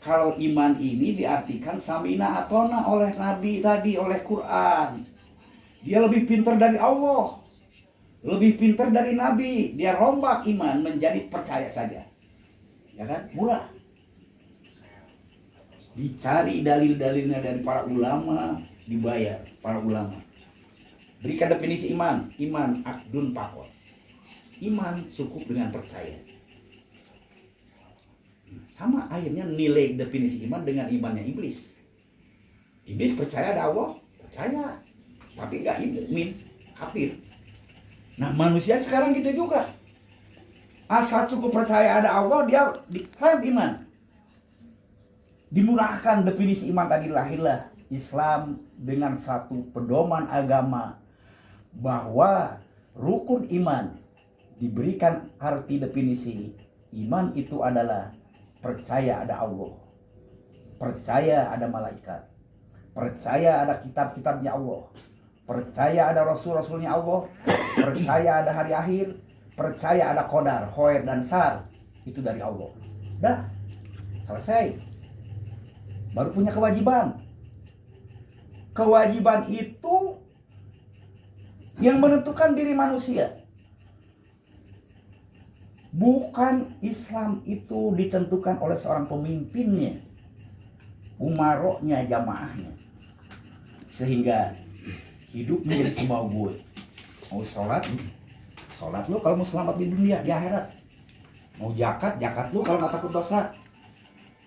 Kalau iman ini diartikan samina atona oleh Nabi tadi, oleh Quran. Dia lebih pintar dari Allah, lebih pintar dari Nabi. Dia rombak iman menjadi percaya saja. Ya kan? Murah. Dicari dalil-dalilnya dari para ulama, dibayar para ulama. Berikan definisi iman. Iman akdun pakot. Iman cukup dengan percaya. Sama akhirnya nilai definisi iman dengan imannya iblis. Iblis percaya ada Allah, percaya, tapi nggak iman, kafir. Nah manusia sekarang gitu juga. Asal cukup percaya ada Allah, dia diklaim iman. Dimurahkan definisi iman tadi, lahirlah Islam dengan satu pedoman agama bahwa rukun iman diberikan arti definisi. Iman itu adalah percaya ada Allah, percaya ada malaikat, percaya ada kitab-kitabnya Allah, percaya ada rasul-rasulnya Allah, percaya ada hari akhir, percaya ada qadar, khair dan syar, itu dari Allah. Dah, selesai. Baru punya kewajiban. Kewajiban itu yang menentukan diri manusia. Bukan Islam itu ditentukan oleh seorang pemimpinnya, umaroknya, jamaahnya. Sehingga hidup menjadi semau gue. Mau sholat, sholat lu kalau mau selamat di dunia, di akhirat. Mau zakat, zakat lu kalau nggak takut dosa.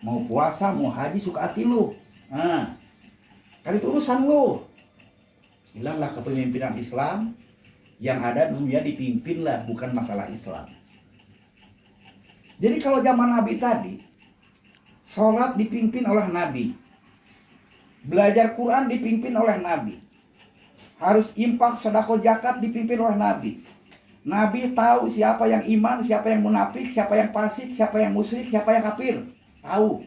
Mau puasa, mau haji, suka hati lu. Nah, kan itu urusan lu. Hilanglah kepemimpinan Islam, yang ada dunia dipimpinlah, bukan masalah Islam. Jadi kalau zaman Nabi tadi, sholat dipimpin oleh Nabi, belajar Quran dipimpin oleh Nabi, harus infak, sedekah, zakat dipimpin oleh Nabi. Nabi tahu siapa yang iman, siapa yang munafik, siapa yang fasik, siapa yang musyrik, siapa yang kafir. Tahu.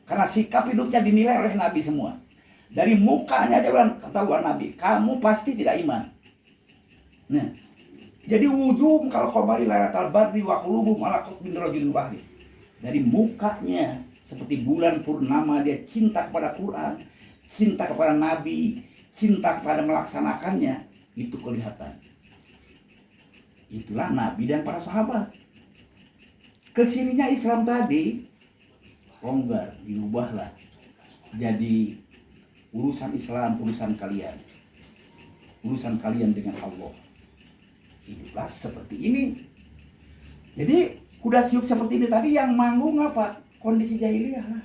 Karena sikap hidupnya dinilai oleh Nabi semua. Dari mukanya aja udah ketahuan Nabi, kamu pasti tidak iman. Nah, jadi wujud kalau qamari lailatal badri wa qulubum ala qutbin rajulin wahid. Dari mukanya seperti bulan purnama, dia cinta kepada Quran, cinta kepada Nabi, cinta kepada melaksanakannya, itu kelihatan. Itulah Nabi dan para sahabat. Kesininya Islam tadi longgar, diubahlah jadi urusan Islam, urusan kalian, urusan kalian dengan Allah. Hiduplah seperti ini. Jadi kuda siup seperti ini tadi yang manggung apa? Kondisi jahiliyah lah.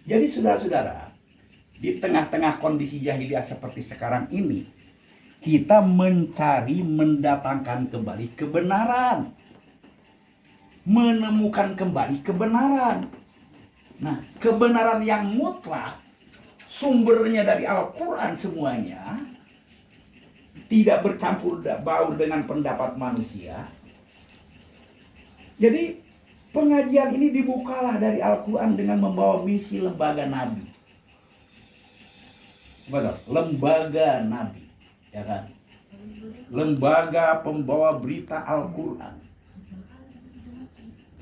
Jadi saudara-saudara, di tengah-tengah kondisi jahiliyah seperti sekarang ini, kita mencari mendatangkan kembali kebenaran, menemukan kembali kebenaran. Nah, kebenaran yang mutlak, sumbernya dari Al-Quran semuanya, tidak bercampur baur dengan pendapat manusia. Jadi pengajian ini dibukalah dari Al-Quran dengan membawa misi lembaga Nabi. Betul, lembaga Nabi, ya kan? Lembaga pembawa berita Al-Quran.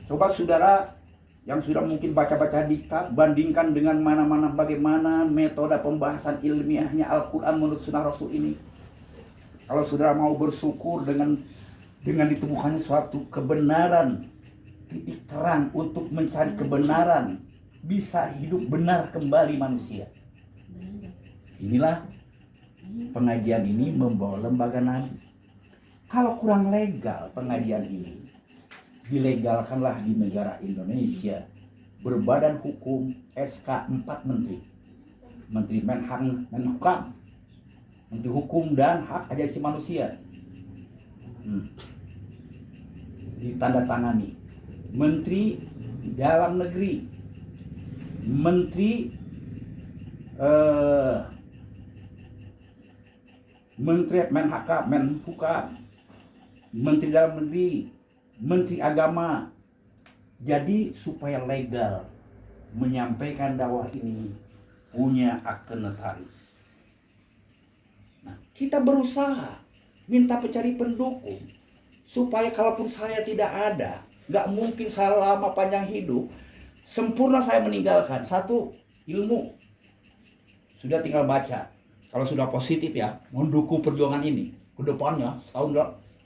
Coba saudara yang sudah mungkin baca-baca diktat, bandingkan dengan mana-mana bagaimana metode pembahasan ilmiahnya Al-Quran menurut sunnah Rasul ini. Kalau saudara mau bersyukur dengan ditemukannya suatu kebenaran, titik terang untuk mencari kebenaran, bisa hidup benar kembali manusia. Inilah pengajian ini membawa lembaga Nabi. Kalau kurang legal pengajian ini, dilegalkanlah di negara Indonesia. Berbadan hukum SK 4 Menteri. Menteri Menhukam, Menteri Hukum dan Hak Asasi Manusia. Ditandatangani. Menteri Dalam Negeri, Menteri Menhukam, Menteri Dalam Negeri, Menteri Agama. Jadi supaya legal menyampaikan dakwah ini punya akte notaris. Nah, kita berusaha minta pencari pendukung supaya kalaupun saya tidak ada, nggak mungkin selama panjang hidup, Sempurna saya meninggalkan. Satu, ilmu. Sudah tinggal baca. Kalau sudah positif ya, mendukung perjuangan ini. Ke depannya, tahun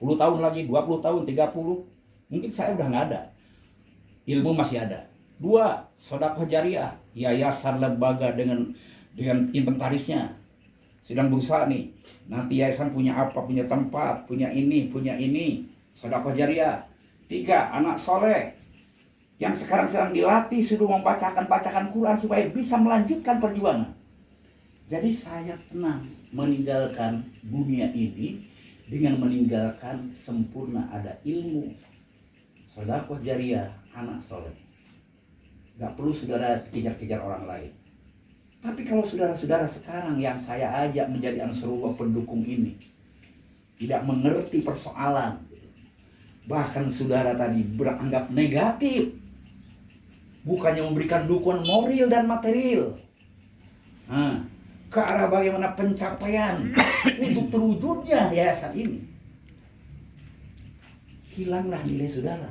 10 tahun lagi, 20 tahun, 30. Mungkin saya udah nggak ada. Ilmu masih ada. Dua, sedekah jariah. Yayasan lembaga dengan inventarisnya. Sedang berusaha nih. Nanti yayasan punya apa, punya tempat, punya ini. Sedekah jariah. Tiga, anak soleh. Yang sekarang sedang dilatih sudah membacakan Quran supaya bisa melanjutkan perjuangan. Jadi saya tenang meninggalkan dunia ini dengan meninggalkan sempurna ada ilmu, sedekah jariah, anak soleh. Gak perlu saudara kejar-kejar orang lain. Tapi kalau saudara-saudara sekarang yang saya ajak menjadi Ansarullah pendukung ini tidak mengerti persoalan, bahkan saudara tadi beranggap negatif, bukannya memberikan dukungan moral dan material ke arah bagaimana pencapaian untuk terwujudnya yayasan ini, hilanglah nilai saudara.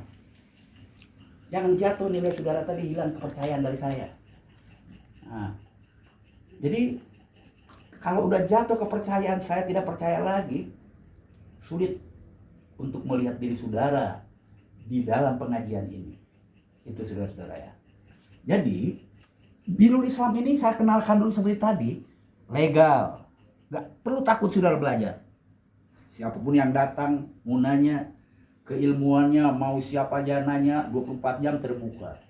Jangan jatuh nilai saudara tadi, hilang kepercayaan dari saya. Jadi kalau udah jatuh kepercayaan, saya tidak percaya lagi, sulit untuk melihat diri saudara di dalam pengajian ini. Itu saudara-saudara ya. Jadi Dinul Islam ini saya kenalkan dulu seperti tadi, legal, gak perlu takut saudara belajar. Siapapun yang datang mau nanya keilmuannya, mau siapa aja nanya, 24 jam terbuka.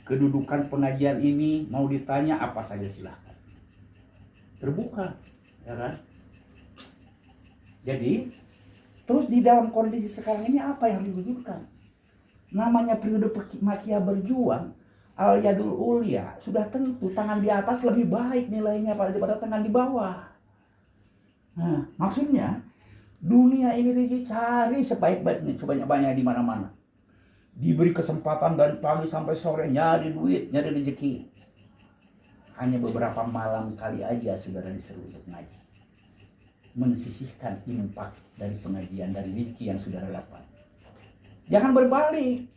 Kedudukan pengajian ini mau ditanya apa saja silahkan, terbuka, ya kan? Jadi terus di dalam kondisi sekarang ini apa yang diwujudkan? Namanya periode Makia berjuang, Al-Yadul Ulya, sudah tentu tangan di atas lebih baik nilainya daripada tangan di bawah. Nah, maksudnya dunia ini dicari sebanyak-banyak di mana-mana. Diberi kesempatan dari pagi sampai sore nyari duit, nyari rezeki. Hanya beberapa malam kali aja saudara disuruh untuk ngaji. Mensisihkan impak dari pengajian, dari rezeki yang saudara dapat. Jangan berbalik.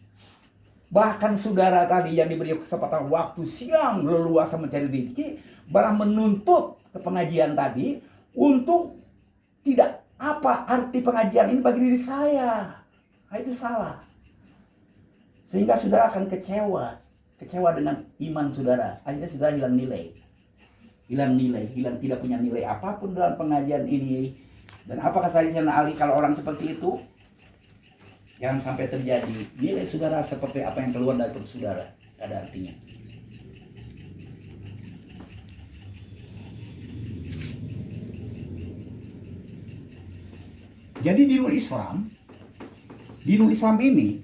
Bahkan saudara tadi yang diberi kesempatan waktu siang leluasa mencari rezeki, malah menuntut ke pengajian tadi untuk tidak apa arti pengajian ini bagi diri saya. Nah, itu salah. Sehingga saudara akan kecewa dengan iman saudara. Akhirnya saudara hilang nilai, hilang tidak punya nilai apapun dalam pengajian ini. Dan apakah Sayyidina Ali kalau orang seperti itu? Jangan sampai terjadi nilai saudara seperti apa yang keluar dari perut saudara. Ada artinya. Jadi Dinul Islam ini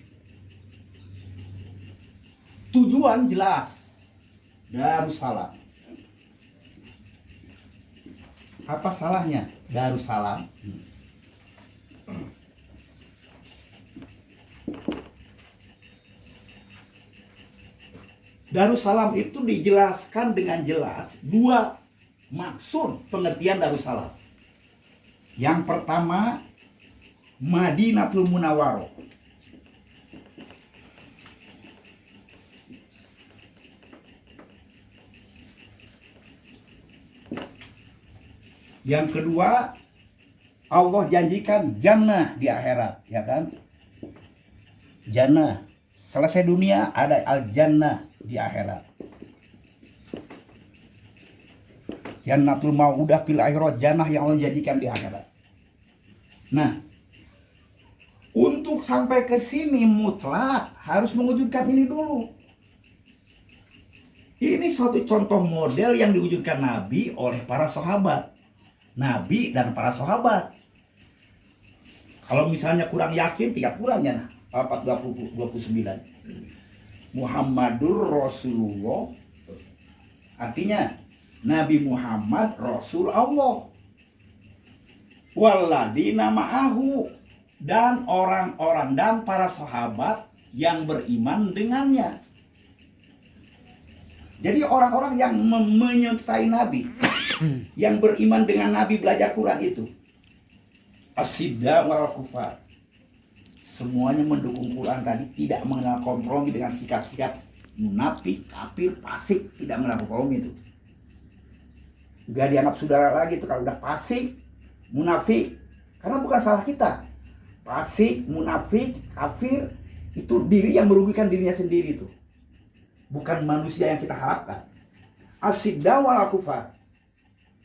tujuan jelas, Darussalam. Apa salahnya Darussalam? Darussalam itu dijelaskan dengan jelas dua maksud pengertian Darussalam. Yang pertama, Madinatul Munawwaroh. Yang kedua, Allah janjikan jannah di akhirat, ya kan? Jannah. Selesai dunia ada al-jannah di akhirat. Jannatul mau'udah fil akhirat, jannah yang Allah janjikan di akhirat. Nah, untuk sampai ke sini mutlak harus mewujudkan ini dulu. Ini suatu contoh model yang diwujudkan Nabi oleh para sahabat. Nabi dan para sahabat. Kalau misalnya kurang yakin, 3 kurangnya nah. 29 Muhammadur Rasulullah, artinya Nabi Muhammad Rasul Allah, walladzina ma'ahu, dan orang-orang dan para sahabat yang beriman dengannya. Jadi orang-orang yang menyertai Nabi yang beriman dengan Nabi, belajar Quran itu asidda wal kufar, semuanya mendukung Quran tadi, tidak mengenal kompromi dengan sikap-sikap munafik, kafir, fasik, tidak mengaku kaum itu. Gak dianggap saudara lagi itu kalau udah fasik, munafik. Karena bukan salah kita. Fasik, munafik, kafir itu diri yang merugikan dirinya sendiri itu. Bukan manusia yang kita harapkan. Asyidda wal kufar.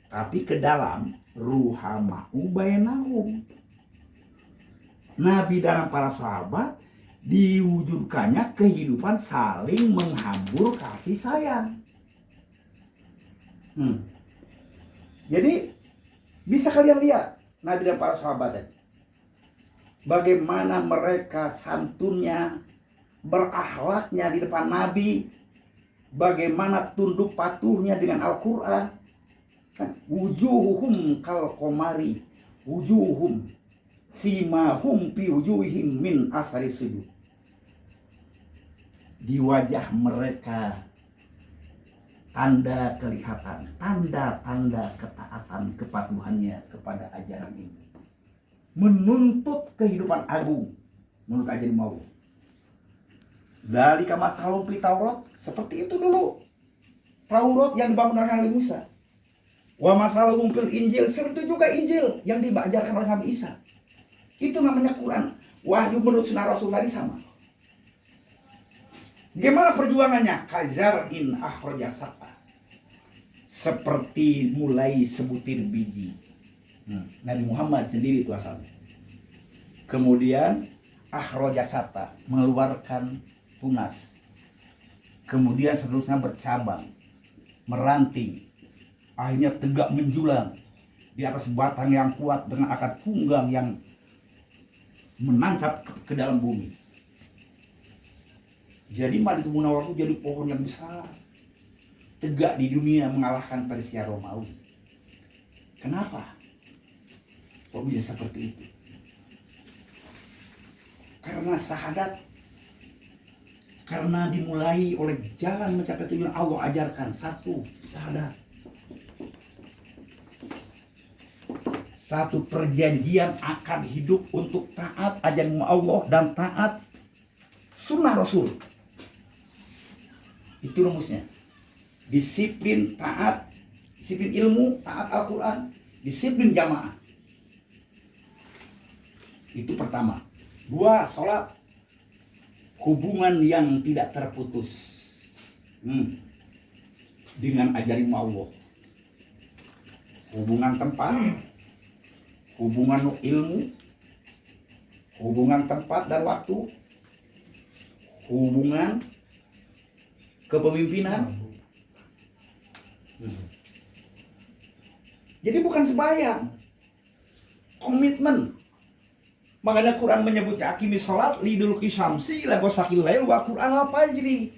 Tapi ke dalam ruhama'u bainahum. Nabi dan para sahabat diwujudkannya kehidupan saling menghambur kasih sayang. Jadi bisa kalian lihat Nabi dan para sahabat bagaimana mereka santunnya, berakhlaknya di depan Nabi, bagaimana tunduk patuhnya dengan Al-Quran. Wujuhuhum kal qamari, wujuhum simahum fi wujuhihim min asari sujud. Di wajah mereka tanda kelihatan, tanda-tanda ketaatan kepatuhannya kepada ajaran ini. Menuntut kehidupan agung menurut ajaran mau. Dari kamar salum fi Taurat, seperti itu dulu. Taurat yang dibangun oleh Nabi Musa. Wa masalahum fil Injil, seperti itu juga Injil yang diajarkan oleh Nabi Isa. Itu namanya Quran. Wahyu menurut sunnah Rasul tadi sama. Gimana perjuangannya? Kazar'in akhraja sata. Seperti mulai sebutir biji. Nabi Muhammad sendiri itu asalnya. Kemudian akhraja sata, mengeluarkan tunas. Kemudian seterusnya bercabang, meranting. Akhirnya tegak menjulang di atas batang yang kuat dengan akar tunggang yang menancap ke dalam bumi. Jadi Madinatul Munawwarah itu jadi pohon yang besar, tegak di dunia mengalahkan Persia Romawi. Kenapa? Kok bisa seperti itu? Karena syahadat, karena dimulai oleh jalan mencapai tujuan Allah ajarkan. Satu, syahadat. Satu perjanjian akan hidup untuk taat ajaran Allah dan taat sunnah Rasul. Itu rumusnya. Disiplin taat, disiplin ilmu, taat Al-Quran, disiplin jamaah. Itu pertama. Dua, sholat. Hubungan yang tidak terputus dengan ajaran Allah. Hubungan tempat, hubungan ilmu, hubungan tempat dan waktu, hubungan kepemimpinan. Jadi bukan sembahyang, komitmen. Makanya Quran menyebutnya akimi sholat liduluki syamsi ila ghosaqil lail wa Quran al-fajri.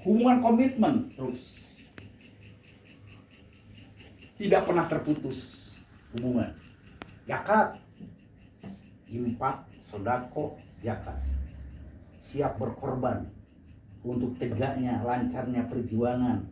Hubungan komitmen terus. Tidak pernah terputus hubungan. Zakat, infak, sedekah, zakat. Siap berkorban untuk tegaknya, lancarnya perjuangan